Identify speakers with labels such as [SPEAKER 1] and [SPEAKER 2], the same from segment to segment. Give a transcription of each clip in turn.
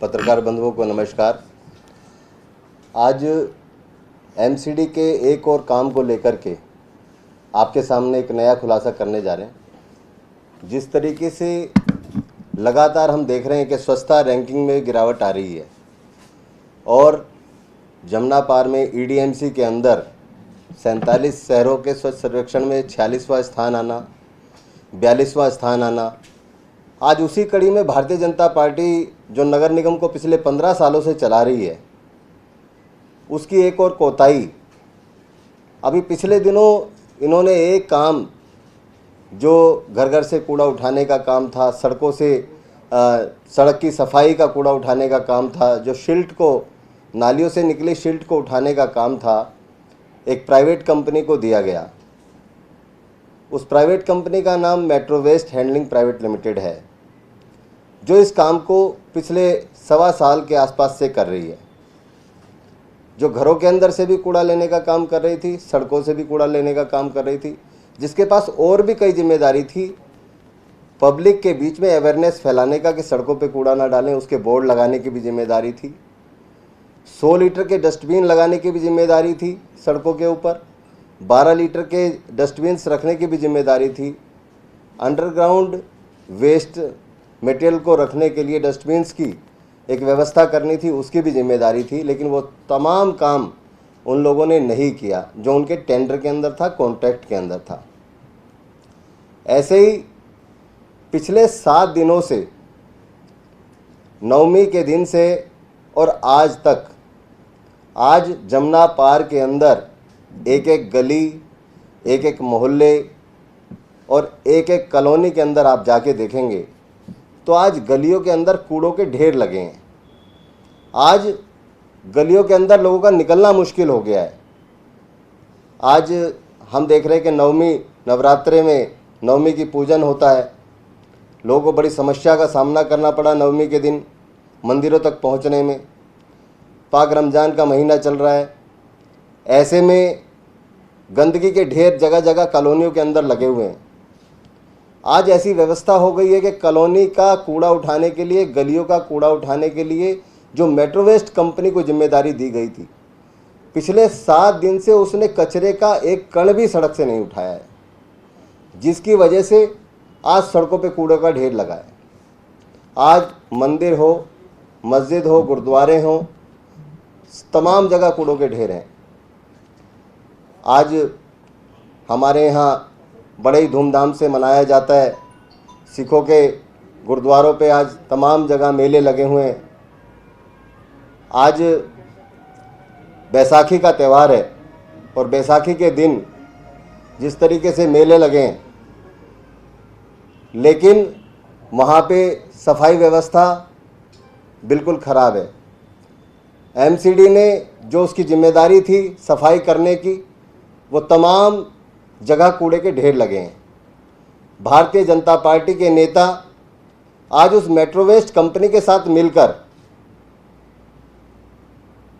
[SPEAKER 1] पत्रकार बंधुओं को नमस्कार। आज एमसीडी के एक और काम को लेकर के आपके सामने एक नया खुलासा करने जा रहे हैं। जिस तरीके से लगातार हम देख रहे हैं कि स्वच्छता रैंकिंग में गिरावट आ रही है और जमुना पार में ईडीएमसी के अंदर 47 शहरों के स्वच्छ सर्वेक्षण में 46वां स्थान आना, 42वां स्थान आना, आज उसी कड़ी में भारतीय जनता पार्टी जो नगर निगम को पिछले 15 सालों से चला रही है, उसकी एक और कोताही। अभी पिछले दिनों इन्होंने एक काम जो घर घर से कूड़ा उठाने का काम था, सड़कों से सड़क की सफाई का कूड़ा उठाने का काम था, जो शिल्ट को, नालियों से निकले शिल्ट को उठाने का काम था, एक प्राइवेट कंपनी को दिया गया। उस प्राइवेट कंपनी का नाम metro waste handling private limited है, जो इस काम को पिछले 1.25 साल के आसपास से कर रही है। जो घरों के अंदर से भी कूड़ा लेने का काम कर रही थी, सड़कों से भी कूड़ा लेने का काम कर रही थी, जिसके पास और भी कई जिम्मेदारी थी। पब्लिक के बीच में अवेयरनेस फैलाने का कि सड़कों पे कूड़ा ना डालें, उसके बोर्ड लगाने की भी जिम्मेदारी थी। 100 लीटर के डस्टबिन लगाने की भी जिम्मेदारी थी सड़कों के ऊपर, 12 लीटर के डस्टबिन रखने की भी जिम्मेदारी थी। अंडरग्राउंड वेस्ट मटेरियल को रखने के लिए डस्टबिन्स की एक व्यवस्था करनी थी, उसकी भी जिम्मेदारी थी। लेकिन वो तमाम काम उन लोगों ने नहीं किया जो उनके टेंडर के अंदर था, कॉन्ट्रैक्ट के अंदर था। ऐसे ही पिछले 7 दिनों से, नवमी के दिन से और आज तक, आज जमुना पार के अंदर एक एक गली, एक एक मोहल्ले और एक एक कॉलोनी के अंदर आप जाके देखेंगे तो आज गलियों के अंदर कूड़ों के ढेर लगे हैं। आज गलियों के अंदर लोगों का निकलना मुश्किल हो गया है। आज हम देख रहे हैं कि नवमी, नवरात्रे में नवमी की पूजन होता है। लोगों को बड़ी समस्या का सामना करना पड़ा नवमी के दिन मंदिरों तक पहुंचने में। पाक रमज़ान का महीना चल रहा है, ऐसे में गंदगी के ढेर जगह जगह कॉलोनियों के अंदर लगे हुए हैं। आज ऐसी व्यवस्था हो गई है कि कॉलोनी का कूड़ा उठाने के लिए, गलियों का कूड़ा उठाने के लिए जो मेट्रो वेस्ट कंपनी को जिम्मेदारी दी गई थी, पिछले 7 दिन से उसने कचरे का एक कण भी सड़क से नहीं उठाया है, जिसकी वजह से आज सड़कों पे कूड़े का ढेर लगा है। आज मंदिर हो, मस्जिद हो, गुरुद्वारे हो, तमाम जगह कूड़ों के ढेर हैं। आज हमारे यहाँ बड़े ही धूमधाम से मनाया जाता है। सिखों के गुरुद्वारों पे आज तमाम जगह मेले लगे हुए हैं। आज बैसाखी का त्यौहार है और बैसाखी के दिन जिस तरीके से मेले लगे हैं, लेकिन वहाँ पे सफाई व्यवस्था बिल्कुल ख़राब है। एमसीडी ने जो उसकी जिम्मेदारी थी सफाई करने की, वो तमाम जगह कूड़े के ढेर लगे हैं। भारतीय जनता पार्टी के नेता आज उस मेट्रो वेस्ट कंपनी के साथ मिलकर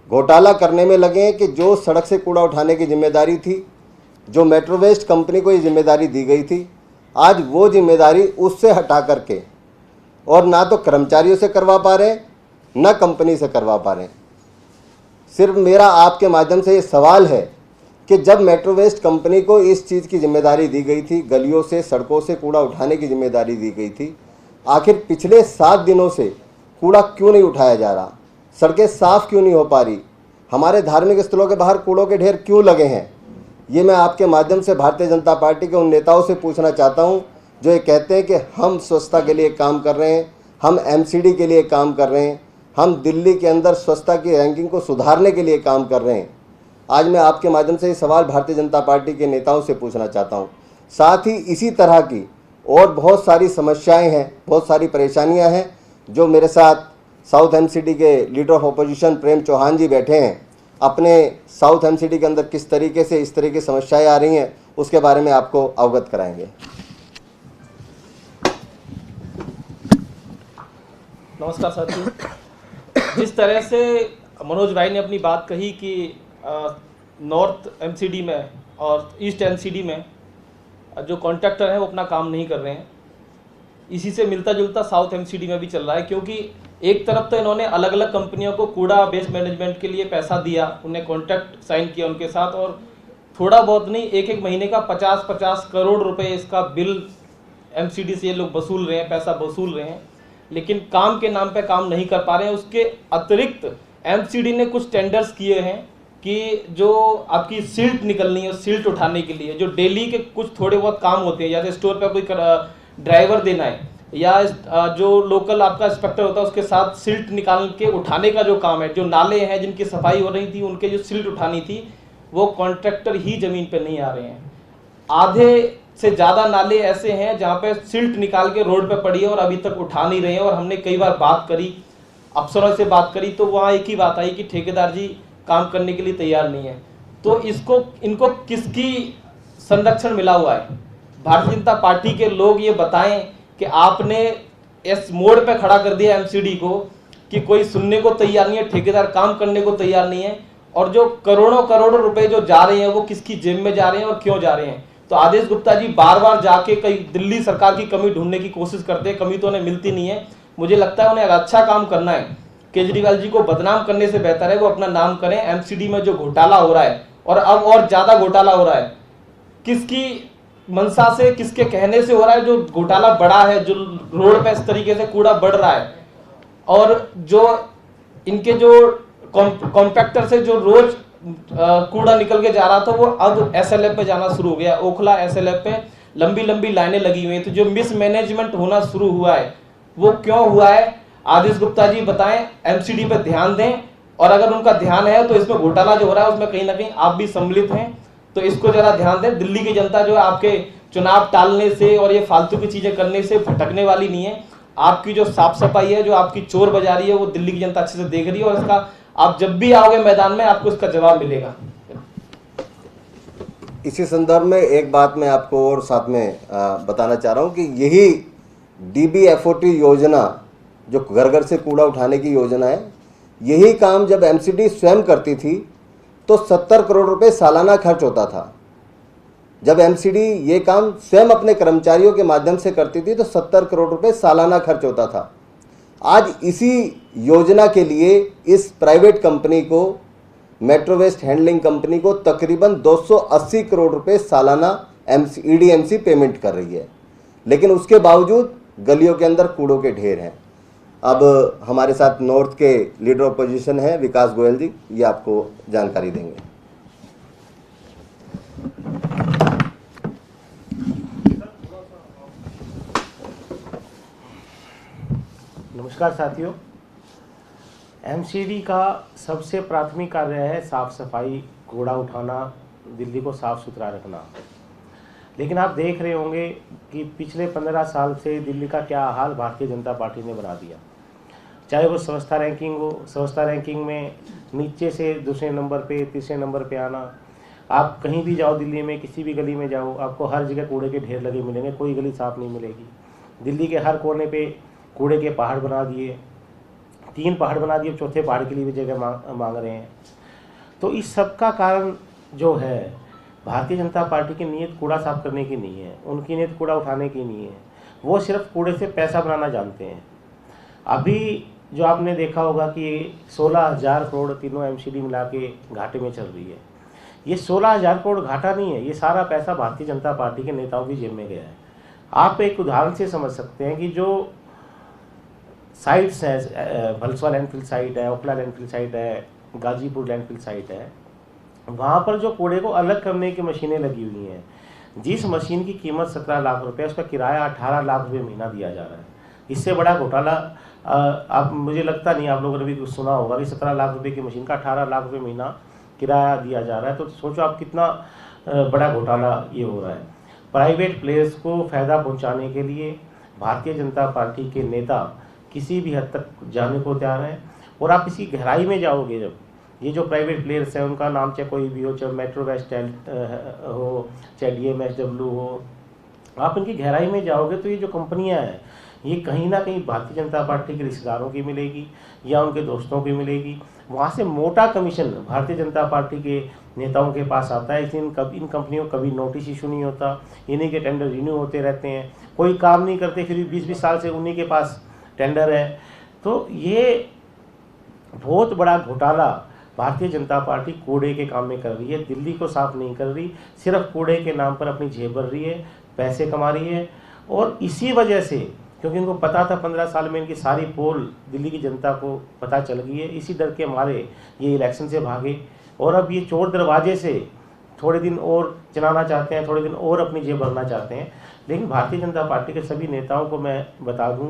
[SPEAKER 1] घोटाला करने में लगे हैं कि जो सड़क से कूड़ा उठाने की जिम्मेदारी थी, जो मेट्रो वेस्ट कंपनी को ये जिम्मेदारी दी गई थी, आज वो जिम्मेदारी उससे हटा करके और ना तो कर्मचारियों से करवा पा रहे हैं, ना कंपनी से करवा पा रहे हैं। सिर्फ मेरा आपके माध्यम से ये सवाल है कि जब मेट्रो वेस्ट कंपनी को इस चीज़ की जिम्मेदारी दी गई थी, गलियों से, सड़कों से कूड़ा उठाने की जिम्मेदारी दी गई थी, आखिर पिछले 7 दिनों से कूड़ा क्यों नहीं उठाया जा रहा? सड़कें साफ़ क्यों नहीं हो पा रही? हमारे धार्मिक स्थलों के बाहर कूड़ों के ढेर क्यों लगे हैं? ये मैं आपके माध्यम से भारतीय जनता पार्टी के उन नेताओं से पूछना चाहता हूँ जो ये कहते हैं कि हम स्वच्छता के लिए काम कर रहे हैं, हम एमसीडी के लिए काम कर रहे हैं, हम दिल्ली के अंदर स्वच्छता की रैंकिंग को सुधारने के लिए काम कर रहे हैं। आज मैं आपके माध्यम से ये सवाल भारतीय जनता पार्टी के नेताओं से पूछना चाहता हूँ। साथ ही इसी तरह की और बहुत सारी समस्याएं हैं, बहुत सारी परेशानियां हैं, जो मेरे साथ साउथ एमसीडी के लीडर ऑफ अपोजिशन प्रेम चौहान जी बैठे हैं। अपने साउथ एमसीडी के अंदर किस तरीके से इस तरह की समस्याएं आ रही हैं, उसके बारे में आपको अवगत कराएंगे।
[SPEAKER 2] नमस्कार साथियों। जिस तरह से मनोज भाई ने अपनी बात कही कि नॉर्थ एमसीडी में और ईस्ट एमसीडी में जो कॉन्ट्रैक्टर हैं वो अपना काम नहीं कर रहे हैं, इसी से मिलता जुलता साउथ एमसीडी में भी चल रहा है। क्योंकि एक तरफ तो इन्होंने अलग अलग कंपनियों को कूड़ा वेस्ट मैनेजमेंट के लिए पैसा दिया, उन्हें कॉन्ट्रैक्ट साइन किया उनके साथ, और थोड़ा बहुत नहीं, एक एक महीने का 50-50 करोड़ रुपए इसका बिल एमसीडी से ये लोग वसूल रहे हैं, पैसा वसूल रहे हैं, लेकिन काम के नाम पे काम नहीं कर पा रहे हैं। उसके अतिरिक्त एमसीडी ने कुछ टेंडर्स किए हैं कि जो आपकी सिल्ट निकलनी है, सिल्ट उठाने के लिए जो डेली के कुछ थोड़े बहुत काम होते हैं, जैसे स्टोर पे कोई ड्राइवर देना है या जो लोकल आपका इंस्पेक्टर होता है उसके साथ सिल्ट निकाल के उठाने का जो काम है, जो नाले हैं जिनकी सफाई हो रही थी उनके जो सिल्ट उठानी थी, वो कॉन्ट्रैक्टर ही जमीन पे नहीं आ रहे हैं। आधे से ज़्यादा नाले ऐसे हैं जहाँ पे सिल्ट निकाल के रोड पे पड़ी है और अभी तक उठा नहीं रहे हैं। और हमने कई बार बात करी, अफसरों से बात करी, तो वहाँ एक ही बात आई कि ठेकेदार जी काम करने के लिए तैयार नहीं है। तो इनको किसकी संरक्षण मिला हुआ है? भारतीय जनता पार्टी के लोग ये बताएं कि आपने इस मोड़ पे खड़ा कर दिया एमसीडी को कि कोई सुनने को तैयार नहीं है, ठेकेदार काम करने को तैयार नहीं है, और जो करोड़ों रुपए जो जा रहे हैं वो किसकी जेब में जा रहे हैं और क्यों जा रहे हैं? तो आदेश गुप्ता जी बार बार जाके कई दिल्ली सरकार की कमी ढूंढने की कोशिश करते हैं, कमी तो उन्हें मिलती नहीं है। मुझे लगता है उन्हें अगर अच्छा काम करना है, केजरीवाल जी को बदनाम करने से बेहतर है वो अपना नाम करें। एमसीडी में जो घोटाला हो रहा है, और अब और ज्यादा घोटाला हो रहा है, किसकी मंशा से, किसके कहने से हो रहा है जो घोटाला बढ़ा है, जो रोड पे इस तरीके से कूड़ा बढ़ रहा है, और जो इनके जो कॉम्पैक्टर से जो रोज कूड़ा निकल के जा रहा था वो अब एसएलएफ पे जाना शुरू हो गया। ओखला एसएलएफ पे लंबी लंबी लाइनें लगी हुई हैं। तो जो मिसमैनेजमेंट होना शुरू हुआ है वो क्यों हुआ है? आदेश गुप्ता जी बताएं, एमसीडी पे ध्यान दें, और अगर उनका ध्यान है तो इसमें घोटाला जो हो रहा है उसमें कहीं ना कहीं आप भी सम्मिलित हैं, तो इसको जरा ध्यान दें। दिल्ली की जनता जो है आपके चुनाव टालने से और ये फालतू की चीजें करने से भटकने वाली नहीं है। आपकी जो साफ सफाई है, जो आपकी चोर बाजारी है, वो दिल्ली की जनता अच्छे से देख रही है, और इसका आप जब भी आओगे मैदान में आपको इसका जवाब मिलेगा।
[SPEAKER 1] इसी संदर्भ में एक बात मैं आपको और साथ में बताना चाह रहा हूं कि यही DBFOT योजना जो घर घर से कूड़ा उठाने की योजना है, यही काम जब एमसीडी स्वयं करती थी तो 70 करोड़ रुपए सालाना खर्च होता था। जब एमसीडी ये काम स्वयं अपने कर्मचारियों के माध्यम से करती थी तो 70 करोड़ रुपए सालाना खर्च होता था। आज इसी योजना के लिए इस प्राइवेट कंपनी को, मेट्रो वेस्ट हैंडलिंग कंपनी को तकरीबन 280 करोड़ रुपए सालाना EDMC पेमेंट कर रही है, लेकिन उसके बावजूद गलियों के अंदर कूड़ों के ढेर हैं। अब हमारे साथ नॉर्थ के लीडर ऑपोजिशन है विकास गोयल जी, ये आपको जानकारी देंगे।
[SPEAKER 3] नमस्कार साथियों, एमसीडी का सबसे प्राथमिक कार्य है साफ सफाई, कूड़ा उठाना, दिल्ली को साफ सुथरा रखना। लेकिन आप देख रहे होंगे कि पिछले 15 साल से दिल्ली का क्या हाल भारतीय जनता पार्टी ने बना दिया। चाहे वो स्वच्छता रैंकिंग हो, स्वच्छता रैंकिंग में नीचे से दूसरे नंबर पे, तीसरे नंबर पे आना। आप कहीं भी जाओ दिल्ली में, किसी भी गली में जाओ, आपको हर जगह कूड़े के ढेर लगे मिलेंगे, कोई गली साफ नहीं मिलेगी। दिल्ली के हर कोने पे कूड़े के पहाड़ बना दिए, 3 पहाड़ बना दिए, चौथे पहाड़ के लिए भी जगह मांग रहे हैं। तो इस सब का कारण जो है, भारतीय जनता पार्टी की नीयत कूड़ा साफ करने की नहीं है, उनकी नीयत कूड़ा उठाने की नहीं है। वो सिर्फ कूड़े से पैसा बनाना जानते हैं। अभी जो आपने देखा होगा कि 16,000 करोड़ तीनों एमसीडी मिला के घाटे में चल रही है। ये 16,000 करोड़ घाटा नहीं है, ये सारा पैसा भारतीय जनता पार्टी के नेताओं की जेब में गया है। आप एक उदाहरण से समझ सकते हैं कि जो साइट्स है, भलसवा लैंडफिल साइट है, ओखला लैंडफिल साइट है, गाजीपुर लैंडफिल साइट है, वहाँ पर जो कूड़े को अलग करने की मशीनें लगी हुई हैं, जिस मशीन की कीमत 17 लाख रुपये, उसका किराया 18 लाख रुपये महीना दिया जा रहा है। इससे बड़ा घोटाला आप, मुझे लगता नहीं आप लोगों ने भी कुछ सुना होगा कि 17 लाख रुपये की मशीन का 18 लाख रुपये महीना किराया दिया जा रहा है। तो सोचो आप कितना बड़ा घोटाला ये हो रहा है। प्राइवेट प्लेयर्स को फ़ायदा पहुँचाने के लिए भारतीय जनता पार्टी के नेता किसी भी हद तक जाने को तैयार है। और आप इसकी गहराई में जाओगे, जब ये जो प्राइवेट प्लेयर्स हैं, उनका नाम चाहे कोई भी हो, चाहे मेट्रो वेस्ट हो, चाहे DMSW हो, आप इनकी गहराई में जाओगे तो ये जो कंपनियां हैं, ये कहीं ना कहीं भारतीय जनता पार्टी के रिश्तेदारों की मिलेगी या उनके दोस्तों की मिलेगी। वहाँ से मोटा कमीशन भारतीय जनता पार्टी के नेताओं के पास आता है। इसलिए इन कंपनियों को कभी नोटिस इशू नहीं होता, इन्हीं के टेंडर रिन्यू होते रहते हैं। कोई काम नहीं करते, फिर भी 20-20 साल से उन्हीं के पास टेंडर है। तो ये बहुत बड़ा घोटाला भारतीय जनता पार्टी कूड़े के काम में कर रही है। दिल्ली को साफ नहीं कर रही, सिर्फ कूड़े के नाम पर अपनी जेब भर रही है, पैसे कमा रही है। और इसी वजह से, क्योंकि इनको पता था 15 साल में इनकी सारी पोल दिल्ली की जनता को पता चल गई है, इसी डर के मारे ये इलेक्शन से भागे और अब ये चोर दरवाजे से थोड़े दिन और चलाना चाहते हैं, थोड़े दिन और अपनी जेब भरना चाहते हैं। लेकिन भारतीय जनता पार्टी के सभी नेताओं को मैं बता दूं,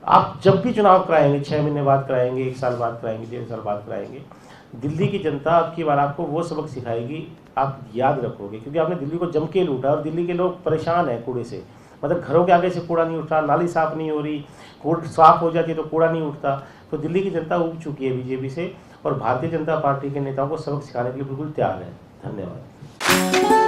[SPEAKER 3] आप जब भी चुनाव कराएंगे, 6 महीने बाद कराएंगे, 1 साल बाद कराएंगे, 3 साल बाद कराएंगे, दिल्ली की जनता आपकी बार आपको वो सबक सिखाएगी, आप याद रखोगे। क्योंकि आपने दिल्ली को जम के लूटा और दिल्ली के लोग परेशान हैं कूड़े से। मतलब घरों के आगे से कूड़ा नहीं उठता, नाली साफ नहीं हो रही, कूड़ा साफ हो जाती है तो कूड़ा नहीं उठता। तो दिल्ली की जनता उब चुकी है बीजेपी से और भारतीय जनता पार्टी के नेताओं को सबक सिखाने के लिए बिल्कुल तैयार है। धन्यवाद।